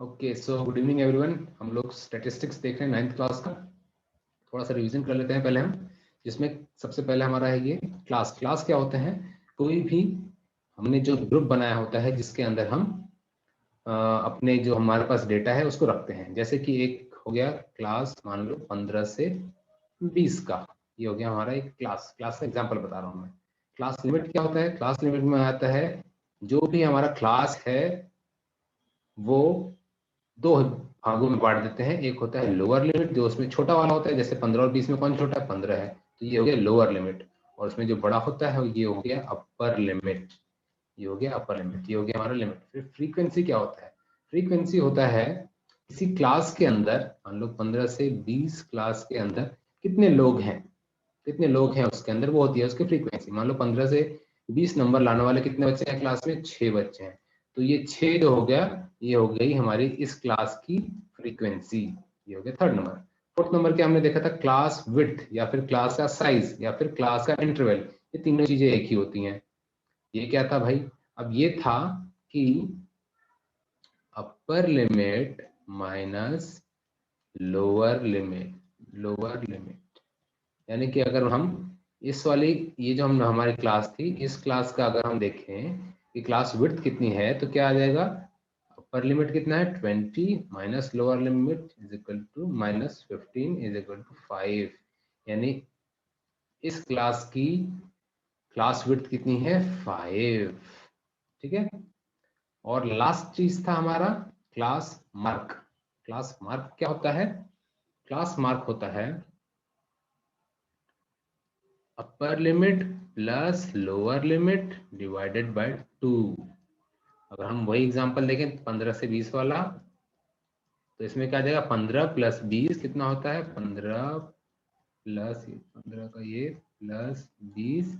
Okay, so good evening everyone. हम लोग statistics देख रहे हैं 9th क्लास का। थोड़ा सा रिवीजन कर लेते हैं पहले हम, जिसमें सबसे पहले हमारा है ये क्लास। क्लास क्या होते हैं? कोई भी हमने जो ग्रुप बनाया होता है जिसके अंदर हम अपने जो हमारे पास डेटा है उसको रखते हैं। जैसे कि एक हो गया क्लास, मान लो 15 से 20 का, ये हो गया हमारा एक क्लास। क्लास का एग्जाम्पल बता रहा हूँ मैं। क्लास लिमिट क्या होता है? क्लास लिमिट में आता है जो भी हमारा क्लास है वो दो भागों में बांट देते हैं। एक होता है लोअर लिमिट, जो उसमें छोटा वाला होता है, जैसे 15 और 20 में कौन छोटा है? 15 है, तो ये हो गया लोअर लिमिट। और उसमें जो बड़ा होता है ये हो गया अपर लिमिट। ये हो गया अपर लिमिट, ये हो गया हमारा लिमिट। फिर फ्रीक्वेंसी क्या होता है? फ्रीक्वेंसी होता है किसी क्लास के अंदर, मान लो 15 से 20 क्लास के अंदर कितने लोग हैं, कितने लोग हैं उसके अंदर, वो होती है उसकी फ्रीक्वेंसी। मान लो 15 से 20 नंबर लाने वाले कितने बच्चे हैं क्लास में? 6 बच्चे हैं, तो ये 6 जो हो गया, ये हो गई हमारी इस क्लास की फ्रीक्वेंसी। ये हो गया थर्ड नंबर। फोर्थ नंबर क्या हमने देखा था? क्लास विड्थ, या फिर क्लास का साइज, या फिर क्लास का इंटरवल। ये तीनों चीजें एक ही होती हैं। ये क्या था भाई? अब ये था कि upper limit minus lower limit. Lower limit यानी कि अगर हम इस वाली, ये जो हम हमारी क्लास थी, इस क्लास का अगर हम देखें कि क्लास विड्थ कितनी है, तो क्या आ जाएगा? अपर लिमिट कितना है? 20 minus lower limit is equal to minus 15 is equal to 5। यानी इस क्लास की क्लास विड्थ कितनी है? 5। ठीक है। और लास्ट चीज था हमारा क्लास मार्क। क्लास मार्क क्या होता है? क्लास मार्क होता है upper limit plus lower limit divided by 2। अगर हम वही एग्जांपल देखें 15 से 20 वाला, तो इसमें क्या आ जाएगा? 15 प्लस 20 कितना होता है? 15 प्लस 15 का ये प्लस 20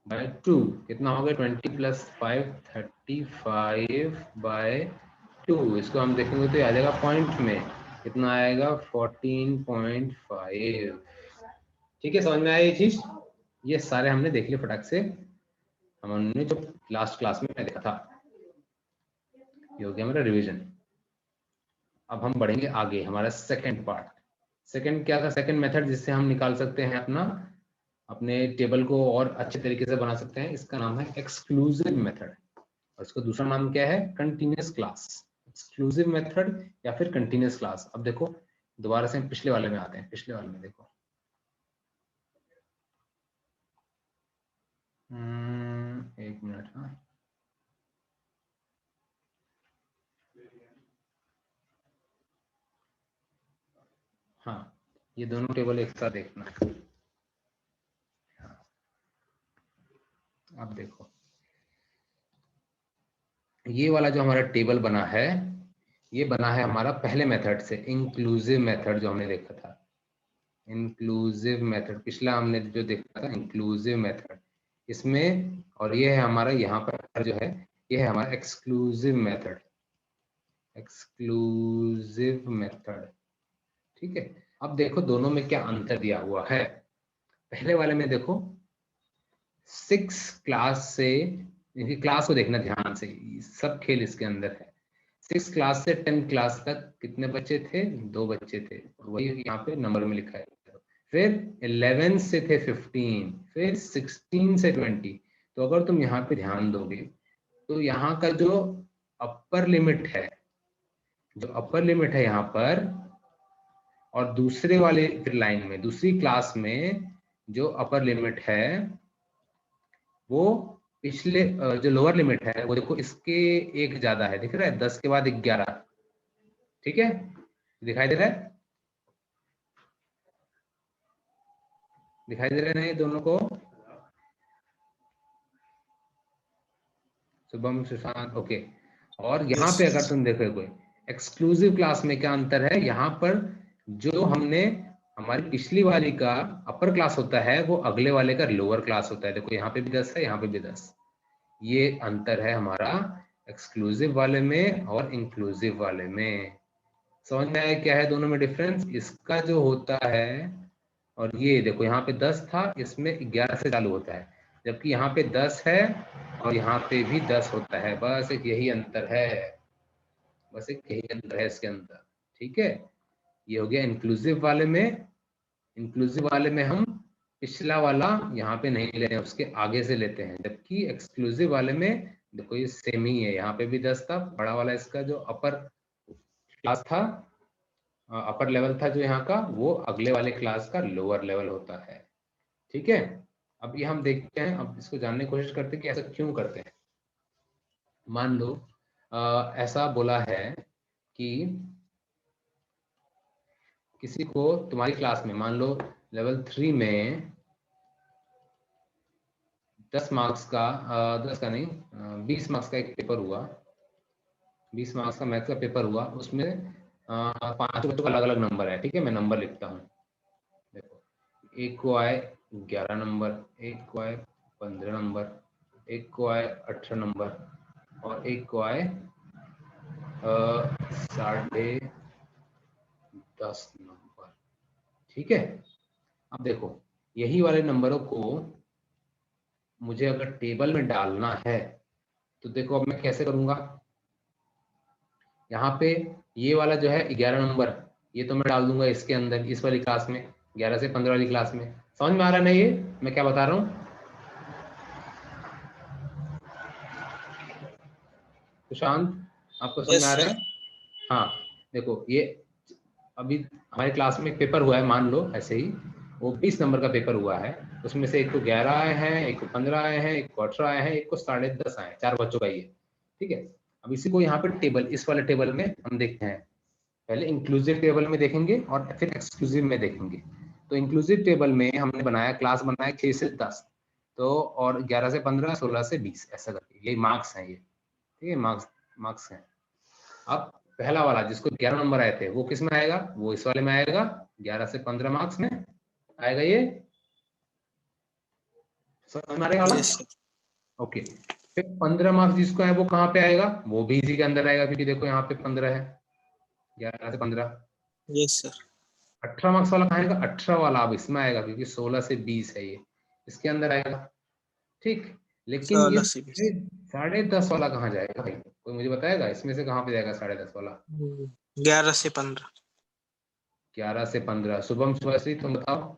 बाय 2 कितना हो गया? 20 प्लस 5 35 बाय 2। इसको हम देखेंगे तो आ जाएगा पॉइंट में, कितना आएगा? 14.5। ठीक है, समझ में आया ये चीज? ये सारे हमने देख लिए फटाक से, हमने जो लास्ट क्लास में देखा था। ये हो गया मेरा रिवीजन। अब हम बढ़ेंगे आगे, हमारा सेकंड पार्ट। सेकंड क्या था? सेकंड मेथड जिससे हम निकाल सकते हैं अपने टेबल को और अच्छे तरीके से बना सकते हैं, इसका नाम है एक्सक्लूसिव मेथड। और इसका दूसरा नाम क्या है? Continuous class. एक्सक्लूसिव मेथड या फिर कंटिन्यूअस क्लास। अब देखो, दोबारा से हम पिछले वाले में आते हैं। पिछले वाले में देखो, एक मिनट। हाँ, ये दोनों टेबल एक साथ देखना। अब देखो, ये वाला जो हमारा टेबल बना है, ये बना है हमारा पहले मेथड से, इंक्लूसिव मेथड जो हमने देखा था। इंक्लूसिव मेथड पिछला हमने जो देखा था, इंक्लूसिव मेथड इसमें। और ये है हमारा यहाँ पर जो है, ये है हमारा एक्सक्लूसिव मेथड। एक्सक्लूसिव मेथड, ठीक है। अब देखो दोनों में क्या अंतर दिया हुआ है। पहले वाले में देखो 6 क्लास से, क्लास को देखना ध्यान से, सब खेल इसके अंदर है। 6 क्लास से 10 क्लास तक कितने बच्चे थे? 2 बच्चे थे, और वही यहाँ पे नंबर में लिखा है। फिर 11 से थे 15, फिर 16 से 20। तो अगर तुम यहाँ पे ध्यान दोगे तो यहाँ का जो अपर लिमिट है, जो अपर लिमिट है यहाँ पर, और दूसरे वाले फिर लाइन में दूसरी क्लास में जो अपर लिमिट है, वो पिछले जो लोअर लिमिट है वो देखो इसके एक ज्यादा है, दिख रहा है? 10 के बाद 11। ठीक है, दिखाई दे रहा है? दिखाई दे रहे हैं ये दोनों को? शुभम, सुशांत, ओके। और यहाँ पे अगर तुम देखोगे एक्सक्लूसिव क्लास में क्या अंतर है, यहाँ पर जो हमने हमारी पिछली वाली का अपर क्लास होता है वो अगले वाले का लोअर क्लास होता है। देखो यहाँ पे भी 10 है, यहाँ पे भी 10। ये अंतर है हमारा एक्सक्लूसिव वाले में और इंक्लूसिव वाले में। समझ में आया क्या है दोनों में डिफरेंस? इसका जो होता है, और ये देखो यहाँ पे 10 था, इसमें 11 से चालू होता है, जबकि यहाँ पे 10 है और यहाँ पे भी 10 होता है। बस एक यही अंतर है, बस एक यही अंतर है इसके अंदर, ठीक है। ये हो गया इंक्लूसिव वाले में। इंक्लूसिव वाले में हम पिछला वाला यहाँ पे नहीं ले रहे हैं, उसके आगे से लेते हैं, जबकि एक्सक्लूसिव वाले में देखो ये सेम ही है, यहाँ पे भी 10 था, बड़ा वाला इसका जो अपर क्लास था, अपर लेवल था जो यहाँ का, वो अगले वाले क्लास का लोअर लेवल होता है, ठीक है। अब ये हम देखते हैं, अब इसको जानने की कोशिश करते हैं कि ऐसा क्यों करते हैं। मान लो ऐसा बोला है कि किसी को तुम्हारी क्लास में, मान लो लेवल 3 में 10 मार्क्स का 10 का नहीं 20 मार्क्स का एक पेपर हुआ, 20 मार्क्स का मैथ्स का पेपर हुआ, उसमें 5 बच्चों का अलग अलग नंबर है, ठीक है। मैं नंबर लिखता हूँ, देखो एक को आए 11 नंबर, एक को आए 15 नंबर, एक को आए 18 नंबर, और एक को आए 10.5 नंबर, ठीक है। अब देखो यही वाले नंबरों को मुझे अगर टेबल में डालना है तो देखो अब मैं कैसे करूंगा। यहाँ पे ये वाला जो है 11 नंबर, ये तो मैं डाल दूंगा इसके अंदर, इस वाली क्लास में, 11 से 15 वाली क्लास में। समझ में आ रहा है ना ये मैं क्या बता रहा हूँ? सुशांत, आपको समझ में यस आ रहा सर। है? हाँ, देखो ये अभी हमारे क्लास में एक पेपर हुआ है, मान लो ऐसे ही, वो 20 नंबर का पेपर हुआ है, उसमें से एक को 11 आए हैं, एक को 15 आए हैं, एक को 18 आए हैं, एक को 10.5 आए हैं, 4 बच्चों का ये, ठीक है। अब इसी को यहाँ पे टेबल, इस वाले टेबल में हम देखते हैं, पहले इंक्लूसिव टेबल में देखेंगे और फिर एक्सक्लूसिव में देखेंगे। तो इंक्लूसिव टेबल में हमने बनाया, क्लास बनाया 6 से 10, तो और 11 से 15, 16 से 20, ऐसा करके ये मार्क्स हैं ये, ठीक है। मार्क्स मार्क्स हैं। अब पहला वाला जिसको 11 नंबर आए थे वो किस में आएगा, वो इस वाले में आएगा, 11 से 15 मार्क्स में आएगा ये, समझ में आ रहा है वाला? Yes sir. ओके। फिर 15 मार्क्स जिसको है वो कहाँ पे आएगा, वो भी इसी के अंदर आएगा, क्योंकि देखो यहाँ पे 15 है, 11 से 15। Yes sir. 18 मार्क्स वाला कहाँ आएगा, 18 वाला अब इसमें आएगा, क्योंकि 16 से 20 है ये, इसके अंदर आएगा, ठीक। लेकिन ये 16 से 20। 10.5 वाला कहाँ जाएगा भाई, कोई मुझे बताएगा इसमें से कहाँ पे जाएगा 10.5 वाला? 11 से 15। 11 से 15। शुभम शुभश्री तुम बताओ।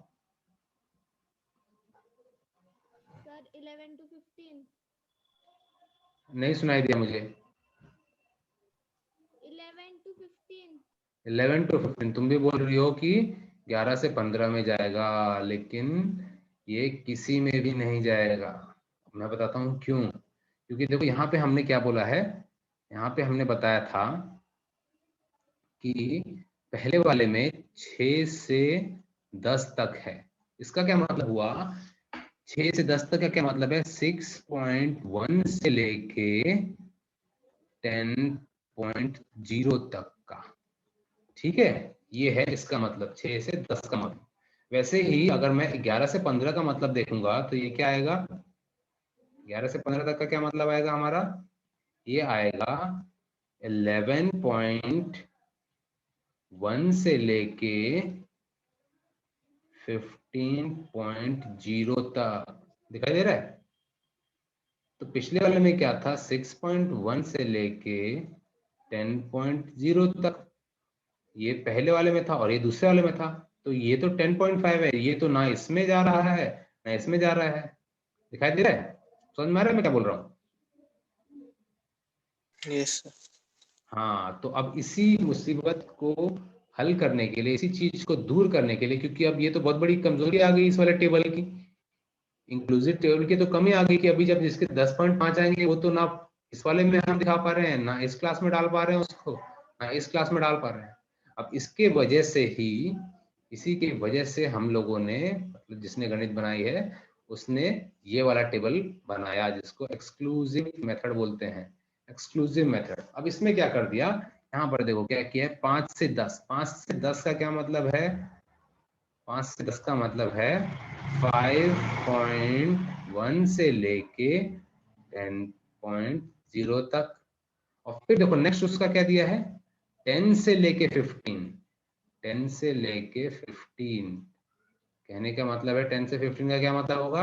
Sir 11 to 15। नहीं सुनाई दिया मुझे। 11 to 15। 11 to 15 तुम भी बोल रही हो कि 11 से 15 में जाएगा, लेकिन ये किसी में भी नहीं जाएगा। मैं बताता हूँ क्यों। क्योंकि देखो यहाँ पे हमने क्या बोला है, यहाँ पे हमने बताया था कि पहले वाले में 6 से 10 तक है। इसका क्या मतलब हुआ, 6 से 10 तक का क्या मतलब है, 6.1 से लेके 10.0 तक का, ठीक है। ये है इसका मतलब, 6 से 10 का मतलब। वैसे ही अगर मैं 11 से 15 का मतलब देखूंगा तो ये क्या आएगा, 11 से 15 तक का क्या मतलब आएगा हमारा, ये आएगा 11.1 से लेके 15.0 तक, दिखाई दे रहा है? तो पिछले वाले में क्या था, 6.1 से लेके 10.0 तक, ये पहले वाले में था और ये दूसरे वाले में था। तो ये तो 10.5 है, ये तो ना इसमें जा रहा है ना इसमें जा रहा है, दिखाई दे रहा है? समझ में आ रहा है मैं क्या बोल रहा हूँ? Yes sir. हाँ, तो अब इसी मुसीबत को हल करने के लिए, इसी चीज को दूर करने के लिए, क्योंकि अब ये तो बहुत बड़ी कमजोरी आ गई इस वाले टेबल की, इंक्लूसिव टेबल की तो कमी आ गई कि अभी जब जिसके 10.5 आएंगे वो तो ना इस वाले में हम दिखा पा रहे हैं, ना इस क्लास में डाल पा रहे हैं उसको, ना इस क्लास में डाल पा रहे हैं। अब इसके वजह से ही, इसी की वजह से हम लोगों ने, मतलब जिसने गणित बनाई है उसने ये वाला टेबल बनाया, जिसको एक्सक्लूसिव मेथड बोलते हैं, एक्सक्लूसिव मेथड। अब इसमें क्या कर दिया, यहाँ पर देखो क्या किया है, 5 से 10, 5 से 10 का क्या मतलब है, 5 से 10 का मतलब है 5.1 से लेके 10.0 तक। और फिर देखो नेक्स्ट उसका क्या दिया है, 10 से लेके 15, 10 से लेके 15, कहने का मतलब है 10 से 15 का क्या मतलब होगा,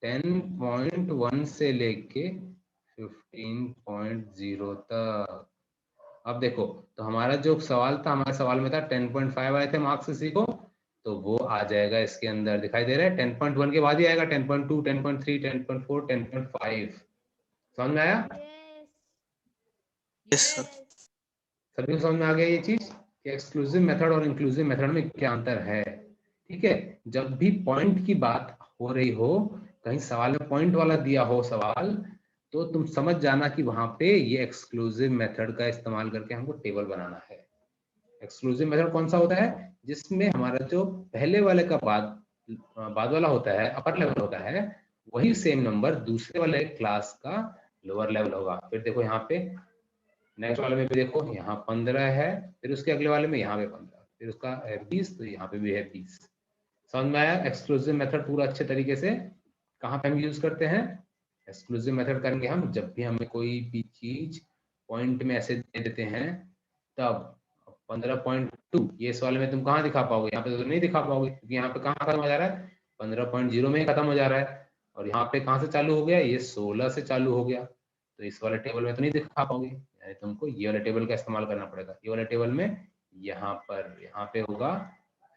10.1 से लेके 15.0 तक, अब देखो, तो हमारा जो सवाल था, हमारे सवाल में था 10.5 आए थे मार्क्स इसी को, तो वो आ जाएगा इसके अंदर, दिखाई दे रहा है 10.1 के बाद ही आएगा 10.2, 10.3, 10.4, 10.5। समझ में आया? Yes sir. सभी को समझ में आ गया ये चीज कि एक्सक्लूसिव मेथड और इंक्लूसिव मेथड में क्या अंतर है। ठीक है, जब भी पॉइंट की बात हो रही हो, कहीं सवाल में पॉइंट वाला दिया हो सवाल, तो तुम समझ जाना कि वहां पे ये एक्सक्लूसिव मेथड का इस्तेमाल करके हमको टेबल बनाना है। एक्सक्लूसिव मेथड कौन सा होता है? जिसमें हमारा जो पहले वाले का बाद वाला होता है, अपर लेवल होता है, वही सेम नंबर दूसरे वाले क्लास का लोअर लेवल होगा। फिर देखो यहाँ पे नेक्स्ट वाले में भी देखो, यहाँ 15 है, फिर उसके अगले वाले में यहाँ पे 15, फिर उसका है 20, तो यहाँ पे भी है 20। समझ में आया एक्सक्लूसिव मेथड पूरा अच्छे तरीके से? कहाँ पे हम यूज करते हैं एक्सक्लूसिव मेथड? करेंगे हम जब भी हमें कोई भी चीज पॉइंट में ऐसे दे देते हैं तब। 15.2 ये इस वाले में तुम कहाँ दिखा पाओगे? यहाँ पे तो नहीं दिखा पाओगे, क्योंकि यहाँ पे कहाँ खत्म हो जा रहा है, 15.0 में ही खत्म हो जा रहा है। और यहाँ पे कहाँ से चालू हो गया? ये 16 से चालू हो गया, तो इस वाले टेबल में तो नहीं दिखा पाओगे, यानी तुमको ये वाले टेबल का इस्तेमाल करना पड़ेगा। ये वाले टेबल में यहाँ पे होगा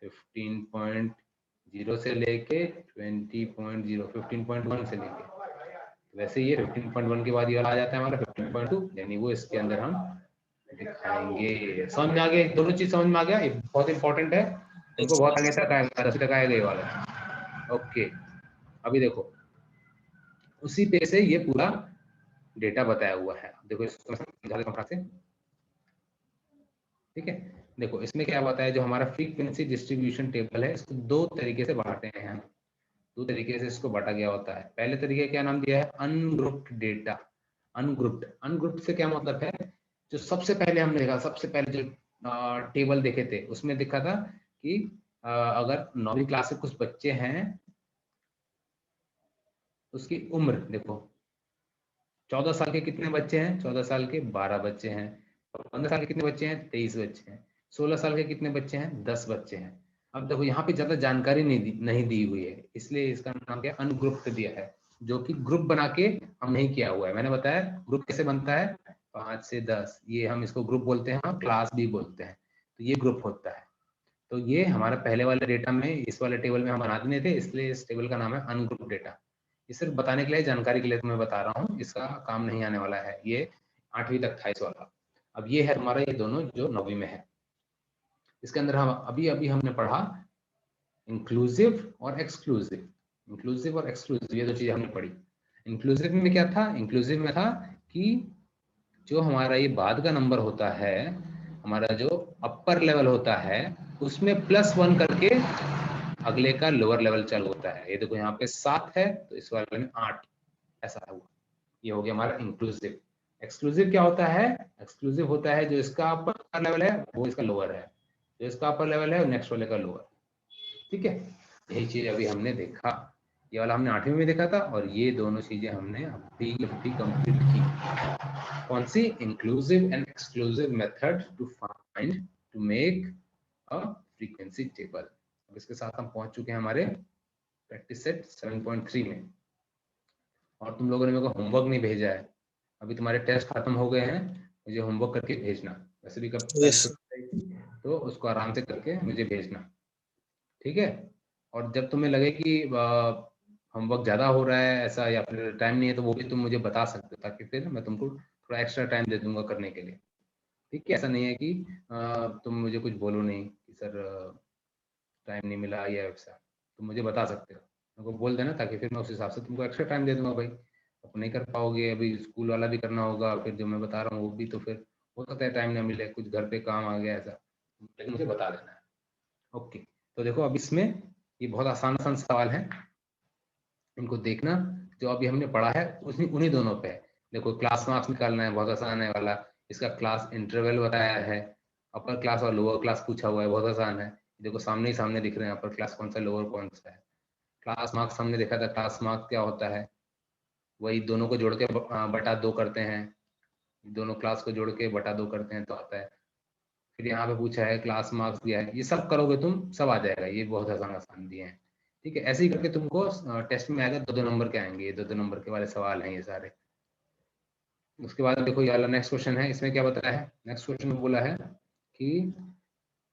15.0 से लेके 20.0, 15.1 से लेके, वैसे ये 15.1 के बाद ये वाला आ जाता है हमारा 15.2, यानी वो इसके अंदर हम दिखाएंगे। समझ में आ गया? दोनों चीज समझ में आ गया? ये बहुत इंपॉर्टेंट है, देखो बहुत आगे तक आएगा, 10 तक आएगा ये वाला। ओके, अभी देखो उसी पे से ये पूरा डेटा बताया हुआ है। देखो इसको मैं समझा देता हूं फटाक से। ठीक है, देखो इसमें क्या बताया, जो हमारा फ्रीक्वेंसी डिस्ट्रीब्यूशन टेबल है, इसको दो तरीके से बांटे हैं हम। दो तरीके से इसको बांटा गया होता है। पहले तरीके क्या नाम दिया है? Ungrouped data. अनग्रुप्ड से क्या मतलब है? जो सबसे पहले हमने देखा, सबसे पहले जो टेबल देखे थे, उसमें दिखा था कि अगर 9वीं क्लास के कुछ बच्चे हैं, उसकी उम्र देखो, 14 साल के कितने बच्चे हैं? 14 साल के 12 बच्चे हैं। 15 साल के कितने बच्चे हैं? 23 बच्चे हैं। 16 साल के कितने बच्चे हैं? 10 बच्चे हैं। अब देखो यहाँ पे ज्यादा जानकारी नहीं दी हुई है, इसलिए इसका नाम क्या? अनग्रुप्ड दिया है, जो कि ग्रुप बना के हम नहीं किया हुआ है। मैंने बताया ग्रुप कैसे बनता है, 5 से 10, ये हम इसको ग्रुप बोलते हैं, हम क्लास भी बोलते हैं, तो ये ग्रुप होता है। तो ये हमारा पहले वाले डेटा में, इस वाले टेबल में हम बना देने थे, इसलिए इस टेबल का नाम है अनग्रुप डेटा। ये सिर्फ बताने के लिए, जानकारी के लिए तुम्हें बता रहा हूँ, इसका काम नहीं आने वाला है। ये 8वीं तक था इस वाला। अब ये है हमारा, ये दोनों जो 9वीं में है, इसके अंदर हम अभी अभी हमने पढ़ा इंक्लूसिव और एक्सक्लूसिव। इंक्लूसिव और एक्सक्लूसिव ये दो चीजें हमने पढ़ी। इंक्लूसिव में क्या था? इंक्लूसिव में था कि जो हमारा ये बाद का नंबर होता है, हमारा जो अपर लेवल होता है, उसमें +1 करके अगले का लोअर लेवल चालू होता है। ये देखो यहाँ पे 7 है, तो इस वाले में 8, ऐसा हुआ। ये हो गया हमारा इंक्लूसिव। एक्सक्लूसिव क्या होता है? एक्सक्लूसिव होता है जो इसका अपर लेवल है वो इसका लोअर है, जो इसका अपर लेवल है वो नेक्स्ट वाले का लोअर। ठीक है, यही चीज अभी हमने देखा। ये वाला हमने 8वीं में देखा था, और ये दोनों चीजें हमने अभी कंप्लीट की। कौन सी? Inclusive and exclusive method to find, to make a frequency table. अब इसके साथ हम पहुंच चुके हैं हमारे प्रैक्टिस सेट 7.3 में। और तुम लोगों ने मेरे को होमवर्क नहीं भेजा है, अभी तुम्हारे टेस्ट खत्म हो गए हैं, मुझे होमवर्क करके भेजना। वैसे भी कल यस सर। छुट्टी थी, तो उसको आराम से करके मुझे भेजना। ठीक है, और जब तुम्हें लगे कि होमवर्क ज़्यादा हो रहा है ऐसा, या फिर टाइम नहीं है, तो वो भी तुम मुझे बता सकते हो, ताकि फिर मैं तुमको थोड़ा एक्स्ट्रा टाइम दे दूंगा करने के लिए। ठीक है, ऐसा नहीं है कि तुम मुझे कुछ बोलो नहीं कि सर टाइम नहीं मिला या ऐसा, तुम मुझे बता सकते हो, मेरे को बोल देना, ताकि फिर मैं उस हिसाब से तुमको एक्स्ट्रा टाइम दे दूंगा। भाई अब नहीं कर पाओगे, अभी स्कूल वाला भी करना होगा, फिर जो मैं बता रहा हूँ वो भी, तो फिर हो सकता है टाइम ना मिले, कुछ घर पे काम आ गया ऐसा, लेकिन मुझे बता देना है। ओके, तो देखो अब इसमें ये बहुत आसान आसान सवाल है, इनको देखना। जो अभी हमने पढ़ा है उन्हीं दोनों पे है। देखो क्लास मार्क्स निकालना है, बहुत आसान है वाला। इसका क्लास इंटरवल बताया है, अपर क्लास और लोअर क्लास पूछा हुआ है, बहुत आसान है। देखो सामने ही सामने दिख रहे हैं, अपर क्लास कौन सा, लोअर कौन सा है। क्लास मार्क्स हमने देखा था, क्लास मार्क्स क्या होता है? वही दोनों को जोड़ के बटा 2 करते हैं, दोनों क्लास को जोड़ के बटा 2 करते हैं तो आता है। फिर यहाँ पे पूछा है क्लास मार्क्स दिया है, ये सब करोगे तुम सब आ जाएगा, ये बहुत आसान आसान दिए हैं। ठीक है, ऐसे ही करके तुमको टेस्ट में आएगा, 2-2 नंबर के आएंगे, ये 2-2 नंबर के वाले सवाल हैं ये सारे। उसके बाद देखो ये वाला नेक्स्ट क्वेश्चन है, इसमें क्या बताया है, नेक्स्ट क्वेश्चन में बोला है कि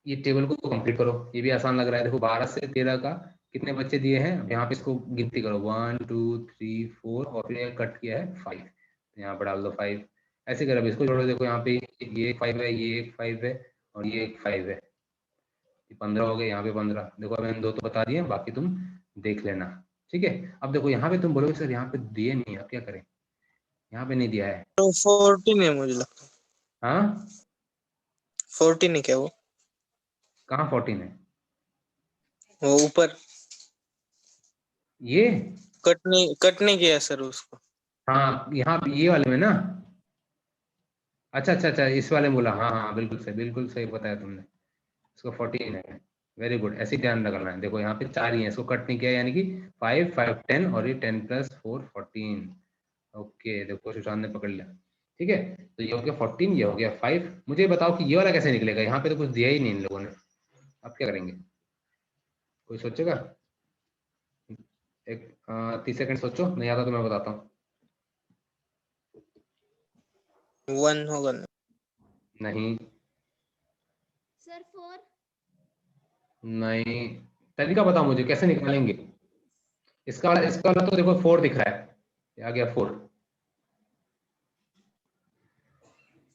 ये टेबल को कंप्लीट करो। ये भी आसान लग रहा है, देखो 12 से 13 का कितने बच्चे दिए हैं, यहाँ पे इसको गिनती करो 1 2 3 4 और फिर कट किया है 5, तो यहाँ पर डाल दो 5। ऐसे कर अब इसको जोड़ो, देखो यहाँ पे ये एक 5 है, ये एक 5 है और ये एक 5 है, 15 हो गए, यहाँ पे 15। देखो अब मैंने 2 तो बता दिए, बाकी तुम देख लेना, ठीक है। अब देखो यहाँ पे तुम बोलोगे सर यहाँ पे दिए नहीं है, अब क्या करें, यहाँ पे नहीं दिया है। तो 14 है मुझे लगता है। हाँ 14 है क्या वो? कहाँ 14 है? वो ऊपर ये कटने किया सर उसको। हाँ यहाँ ये वाले में ना, अच्छा अच्छा अच्छा, इस वाले में बोला, हाँ हाँ बिल्कुल सही बताया तुमने, इसको 14 है। वेरी गुड, ऐसे ही ध्यान रखना है। देखो यहाँ पे 4 ही है, इसको कट नहीं किया, यानी कि 5 5 10 और ये 10 + 4 14। ओके देखो सुशांत ने पकड़ लिया, ठीक है। तो ये हो गया 14, ये हो गया 5। मुझे बताओ कि ये वाला कैसे निकलेगा, यहाँ पे तो कुछ दिया ही नहीं इन लोगों ने, अब क्या करेंगे, कोई सोचेगा? एक 30 सेकंड सोचो, नहीं आता तो मैं बताता हूँ। 1 होगा ना? नहीं सर 4। नहीं, तरीका बताओ मुझे कैसे निकालेंगे। इसका वाला तो देखो 4 दिख रहा है, ये आ गया 4।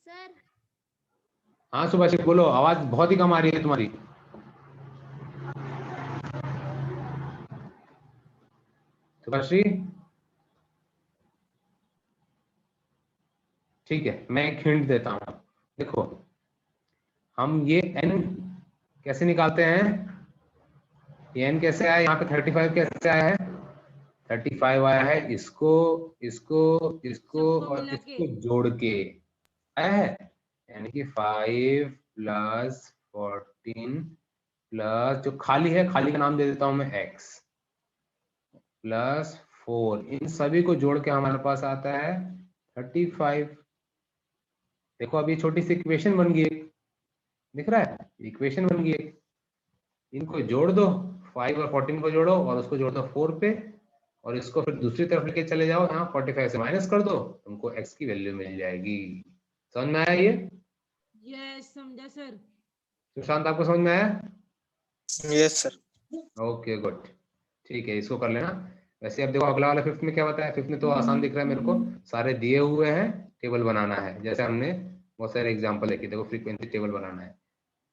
सर हाँ सुभाषित बोलो, आवाज बहुत ही कम आ रही है तुम्हारी। सुभाश्री ठीक है, मैं एक हिंट देता हूँ, देखो हम ये n कैसे निकालते हैं, ये n कैसे आया, यहाँ पे 35 कैसे आया है, 35 आया है, इसको इसको इसको और इसको जोड़ के आया है, यानी कि 5 + 14 प्लस जो खाली है, खाली का नाम दे देता हूं मैं x +4, इन सभी को जोड़ के हमारे पास आता है 35। देखो अभी छोटी सी इक्वेशन बन गई, दिख रहा है, इक्वेशन बन गई। इनको जोड़ दो, 5 और 14 को जोड़ो और उसको जोड़ दो 4 पे, और इसको फिर दूसरी तरफ लेके चले जाओ, यहाँ 45 से माइनस कर दो, तुमको x की वैल्यू मिल जाएगी। समझ में आया ये? यस समझा सर। सुशांत आपको समझ में आया? Yes sir. ओके गुड, ठीक है, इसको कर लेना। वैसे अब देखो अगला वाला 5th में क्या बताया, 5th में तो आसान दिख रहा है मेरे को, सारे दिए हुए हैं, टेबल बनाना है, जैसे हमने बहुत सारे एग्जांपल देखे, देखो फ्रीक्वेंसी टेबल बनाना है,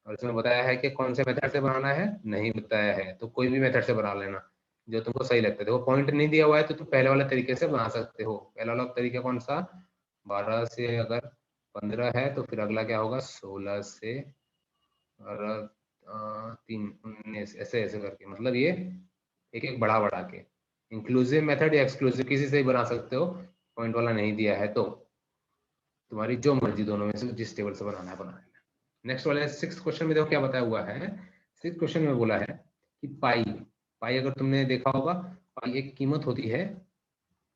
और इसमें बताया है कि कौन से मेथड से बनाना है, नहीं बताया है, तो कोई भी मेथड से बना लेना जो तुमको सही लगता है। देखो पॉइंट नहीं दिया हुआ है तो तुम पहले वाला तरीके से बना सकते हो। पहला वाला तरीका कौन सा, 12 से अगर 15 है तो फिर अगला क्या होगा, 16 से और 3 19, ऐसे ऐसे करके, मतलब ये एक एक बढ़ा बढ़ा के, इंक्लूसिव मेथड या एक्सक्लूसिव किसी से ही बना सकते हो, पॉइंट वाला नहीं दिया है तो तुम्हारी जो मर्जी, दोनों में से जिस टेबल से बनाना है बना लेना। नेक्स्ट वाले 6th क्वेश्चन में देखो क्या बताया हुआ है, 6th क्वेश्चन में बोला है कि पाई अगर तुमने देखा होगा, पाई एक कीमत होती है,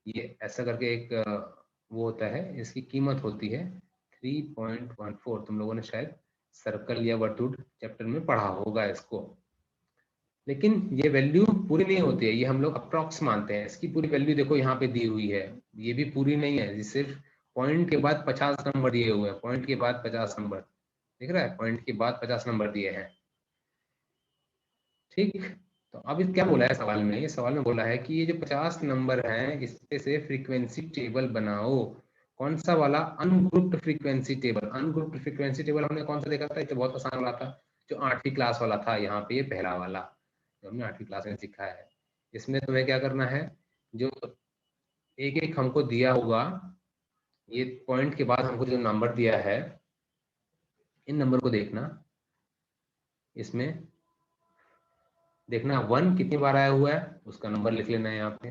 ये ऐसा करके एक वो होता है, इसकी कीमत होती है 3.14। तुम लोगों ने शायद सर्कल या वर्तुड़ चैप्टर में पढ़ा होगा इसको, लेकिन ये वैल्यू पूरी नहीं होती है, ये हम लोग अप्रॉक्स मानते हैं। इसकी पूरी वैल्यू देखो यहाँ पे दी हुई है, ये भी पूरी नहीं है, ये सिर्फ पॉइंट के बाद 50 नंबर दिए हुए हैं, पॉइंट के बाद 50 नंबर दिख रहा है, पॉइंट के बाद 50 नंबर दिए हैं, ठीक। तो अब क्या बोला है सवाल में, ये सवाल में बोला है कि ये जो 50 नंबर हैं इससे से फ्रीक्वेंसी टेबल बनाओ। कौन सा वाला, ungrouped frequency table. Ungrouped frequency table हमने कौन सा देखा था, ये तो बहुत आसान वाला था, जो 8वीं क्लास वाला था, यहाँ पे ये पहला वाला जो हमने 8वीं क्लास में सीखा है। इसमें तुम्हें क्या करना है, जो एक एक हमको दिया होगा, ये पॉइंट के बाद हमको जो नंबर दिया है, इन नंबर को देखना, इसमें देखना 1 कितनी बार आया हुआ है, उसका नंबर लिख लेना है यहाँ पे,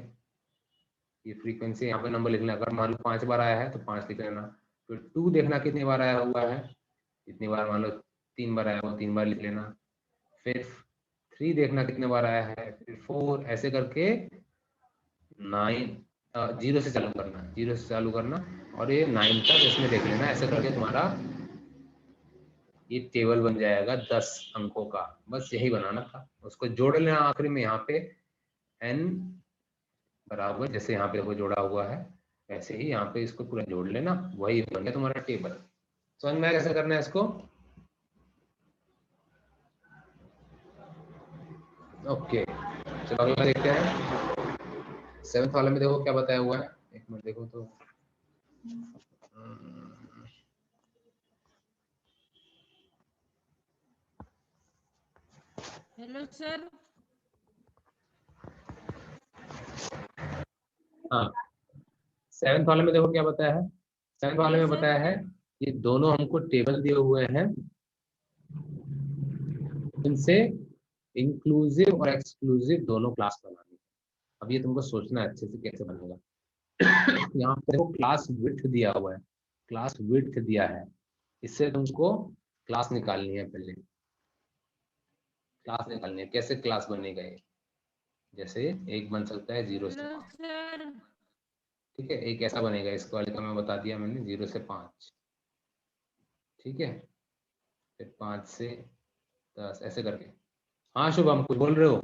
ये फ्रीक्वेंसी यहाँ पे नंबर लिखना, अगर मान लो 5 बार आया है तो 5 लिख लेना। फिर 2 देखना कितनी बार आया हुआ है, इतनी बार, मान लो 3 बार आया हुआ, 3 बार लिख लेना। फिर 3 देखना कितने बार आया है, फिर 4, ऐसे करके 9, 0 से चालू करना, 0 से चालू करना और ये 9 तक इसमें देख लेना, ऐसे करके तुम्हारा ये टेबल बन जाएगा 10 अंकों का। बस यही बनाना था, उसको जोड़ लेना आखिरी में, यहाँ पे n बराबर, जैसे यहाँ पे वो जोड़ा हुआ है वैसे ही यहाँ पे इसको पूरा जोड़ लेना, वही बन गया तुम्हारा टेबल। समझ में आया कैसे करना है इसको? ओके, चलो अगला देखते हैं। 7th वाले में देखो क्या बताया हुआ है, एक मिनट देखो तो। Hello sir. हाँ, 7th वाले में देखो क्या बताया है। 7th वाले में Yes, sir. बताया है ये दोनों हमको टेबल दिए हुए हैं, इनसे इंक्लूसिव और एक्सक्लूसिव दोनों क्लास बनानी है। अब ये तुमको सोचना है अच्छे से कैसे बनेगा। यहाँ पे देखो क्लास विड्थ दिया हुआ है, क्लास विड्थ दिया है, इससे तुमको क्लास निकालनी है। पहले क्लास निकालनी है, कैसे क्लास बनेगा ये? जैसे एक बन सकता है 0 से हेलो 5, सर। ठीक है, एक ऐसा बनेगा, इसको वाले का मैं बता दिया मैंने, 0 से 5, ठीक है, फिर 5 से 10 ऐसे करके। हाँ शुभम, कुछ बोल रहे हो?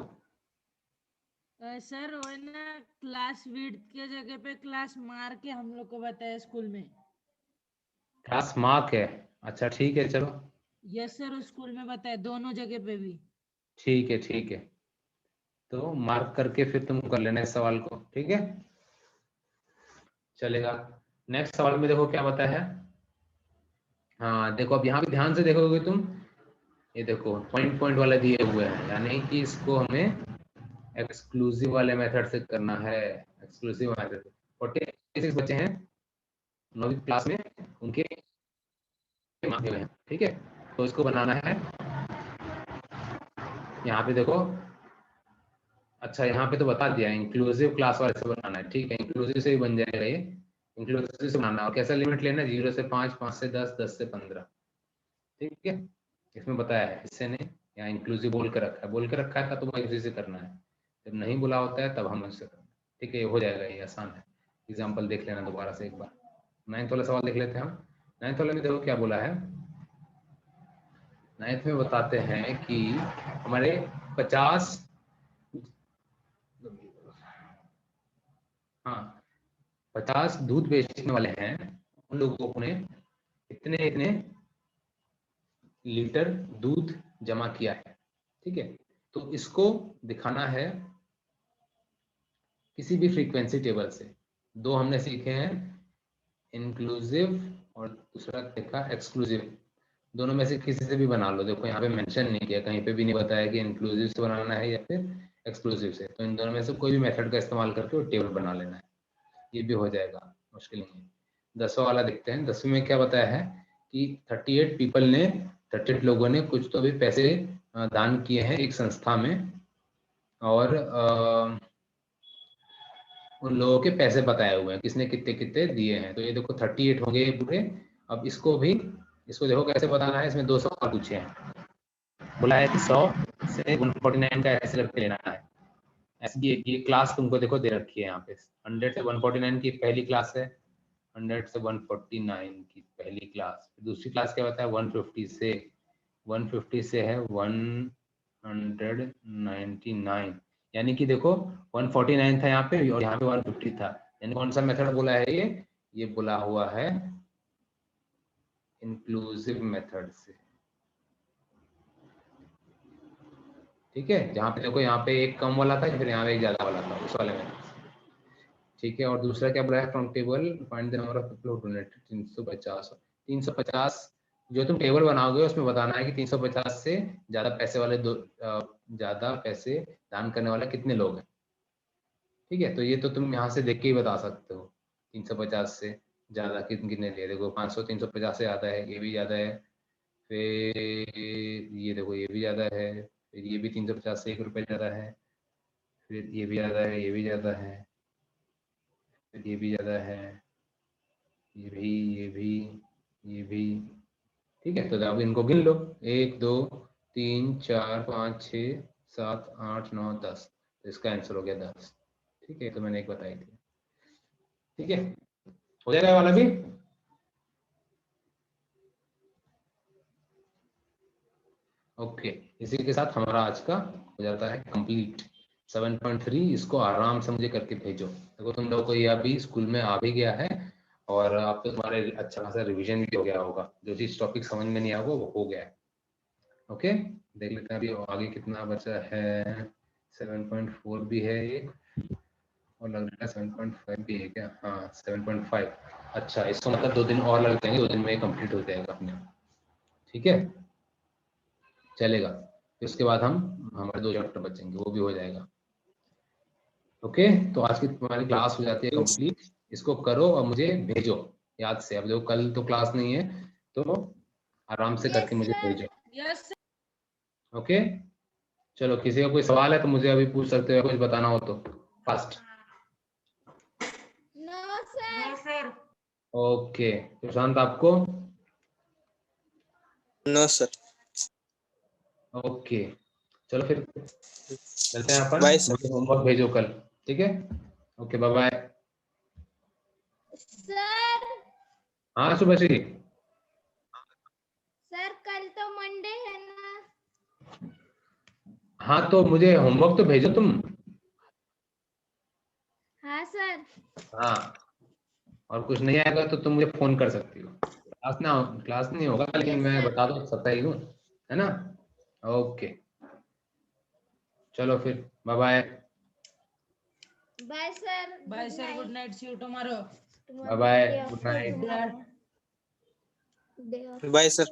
सर वो है ना, क्लास विड्थ के जगह पे क्लास मार के हम लोग को बताया स्कूल में। क्लास मार्क है, अच्छा ठीक है चलो, यस सर, स्कूल में बताया दोनों जगह पे भी। ठीक है ठीक है, तो मार्क करके फिर तुम कर लेना इस सवाल को, ठीक है, चलेगा। नेक्स्ट सवाल में देखो क्या बताया है। हाँ देखो, अब यहाँ पे ध्यान से देखोगे तुम, ये देखो पॉइंट पॉइंट वाला दिए हुए हैं, यानी कि इसको हमें एक्सक्लूसिव वाले मेथड से करना है। एक्सक्लूसिव मेथड 46 बच्चे हैं 9वीं क्लास में, उनके मांगे हुए हैं, ठीक है, तो इसको बनाना है। यहाँ पे देखो, अच्छा यहाँ पे तो बता दिया इंक्लूसिव क्लास वाले से बनाना है, ठीक है, इंक्लूसिव से ही बन जाएगा ये, इंक्लूसिव से बनाना है। और कैसा लिमिट लेना है? 0 से 5, 5 से 10, 10 से 15, ठीक है, इसमें बताया है, इससे नहीं, यहाँ इंक्लूसिव बोल के रखा है, बोल के रखा है तो भाई उसी से करना है, जब नहीं बोला होता है तब हम उससे करना है, ठीक है, ये हो जाएगा, ये आसान है। एग्जाम्पल देख लेना दोबारा से एक बार। 9th वाला सवाल देख लेते हैं हम। 9th वाले में देखो क्या बोला है। 9th में बताते हैं कि हमारे 50, हाँ 50 दूध बेचने वाले हैं, उन लोगों ने इतने इतने लीटर दूध जमा किया है, ठीक है, तो इसको दिखाना है किसी भी फ्रीक्वेंसी टेबल से। दो हमने सीखे हैं, इंक्लूसिव और दूसरा देखा एक्सक्लूसिव, दोनों में से किसी से भी बना लो। देखो यहाँ पे मेंशन नहीं किया, कहीं पे भी नहीं बताया कि इंक्लूसिव से बनाना है या फिर एक्सक्लूसिव से, तो इन दोनों में से कोई भी मेथड का इस्तेमाल करके वो टेबल बना लेना है, ये भी हो जाएगा, मुश्किल नहीं है। 10वां वाला देखते हैं। 10वीं में क्या बताया है कि 38 पीपल ने, 38 लोगों ने कुछ तो भी पैसे दान किए हैं एक संस्था में, और उन लोगों के पैसे बताए हुए हैं, किसने कितने कितने दिए हैं, तो ये देखो 38 हो गए पूरे। अब इसको भी, इसको देखो कैसे बताना है, इसमें 2 सवाल पूछे हैं, बोला है कि 100 से 149 का ऐसे करके लेना है। ऐसे ये क्लास तुमको देखो दे रखी है यहाँ पे, 100 से 149 की पहली क्लास है, 100 से 149 की पहली क्लास, दूसरी क्लास क्या बताया 150 से है 199, यानी कि देखो 149 था यहाँ पे और यहाँ पे 150 था, यानी कौन सा मेथड बोला है ये बोला हुआ है इंक्लूसिव मेथड से, ठीक है, जहाँ पे देखो यहाँ पे एक कम वाला था, फिर यहाँ पे एक ज्यादा वाला था, उस वाले में, ठीक है। और दूसरा क्या बोला है, from table find the number of people who donated 350, 350 जो तुम टेबल बनाओगे उसमें बताना है कि 350 से ज्यादा पैसे वाले ज्यादा पैसे दान करने वाले कितने लोग हैं, ठीक है, तो ये तो तुम यहाँ से देख के ही बता सकते हो 350 से ज्यादा कितने लिए। देखो 500 350 से ज्यादा है, ये भी ज्यादा है, फिर ये देखो ये भी ज्यादा है, फिर ये भी 350 से 1 रुपये ज्यादा है, फिर ये भी ज्यादा है, ये भी ज्यादा है, फिर ये भी ज्यादा है, ये भी, ये भी, ये भी, ठीक है, तो अब इनको गिन लो, 1 2 3 4 5 6 7 8 9 10, तो इसका आंसर हो गया 10, ठीक है, तो मैंने एक बताई थी, ठीक है, हो जाएगा ये वाला भी। ओके, इसी के साथ हमारा आज का हो जाता है कंप्लीट। 7.3 इसको आराम से मुझे करके भेजो। देखो तुम लोगों को ये अभी स्कूल में आ भी गया है और अब तो तुम्हारे अच्छा खासा रिवीजन भी हो गया होगा, जो चीज टॉपिक समझ में नहीं आया वो हो गया है। ओके, देख लेते हैं अभी आगे कितना बचा है। 7.4 भी है एक और लग रहा है 7.5 भी है क्या? हाँ 7.5। अच्छा, इसको मतलब 2 दिन और लग जाएंगे, 2 दिन में कंप्लीट हो जाएगा अपने। ठीक है, चलेगा। फिर उसके बाद हमारे 2 चैप्टर बचेंगे, वो भी हो जाएगा। ओके, तो आज की तुम्हारी क्लास हो जाती है कंप्लीट। इसको करो और मुझे भेजो याद से। अब देखो कल तो क्लास नहीं है तो आराम से करके मुझे भेजो। यस ओके, चलो किसी का कोई सवाल है तो मुझे अभी पूछ सकते हो, कुछ बताना हो तो fast. No sir. Sir. Okay, Prashant आपको? No sir. ओके, चलो फिर चलते हैं अपन। Bye sir. मुझे होमवर्क भेजो कल, ठीक है? Okay, bye bye. सर हाँ शुभश्री। सर कल तो मंडे है ना। हाँ तो मुझे होमवर्क तो भेजो तुम। हाँ सर। हाँ, और कुछ नहीं आएगा तो तुम मुझे फोन कर सकती हो। क्लास नहीं होगा लेकिन मैं बता दो सकता ही हूँ, है ना? ओके, चलो फिर bye bye. Bye sir. Bye sir, good night, see you tomorrow. Bye bye, good night. Bye sir.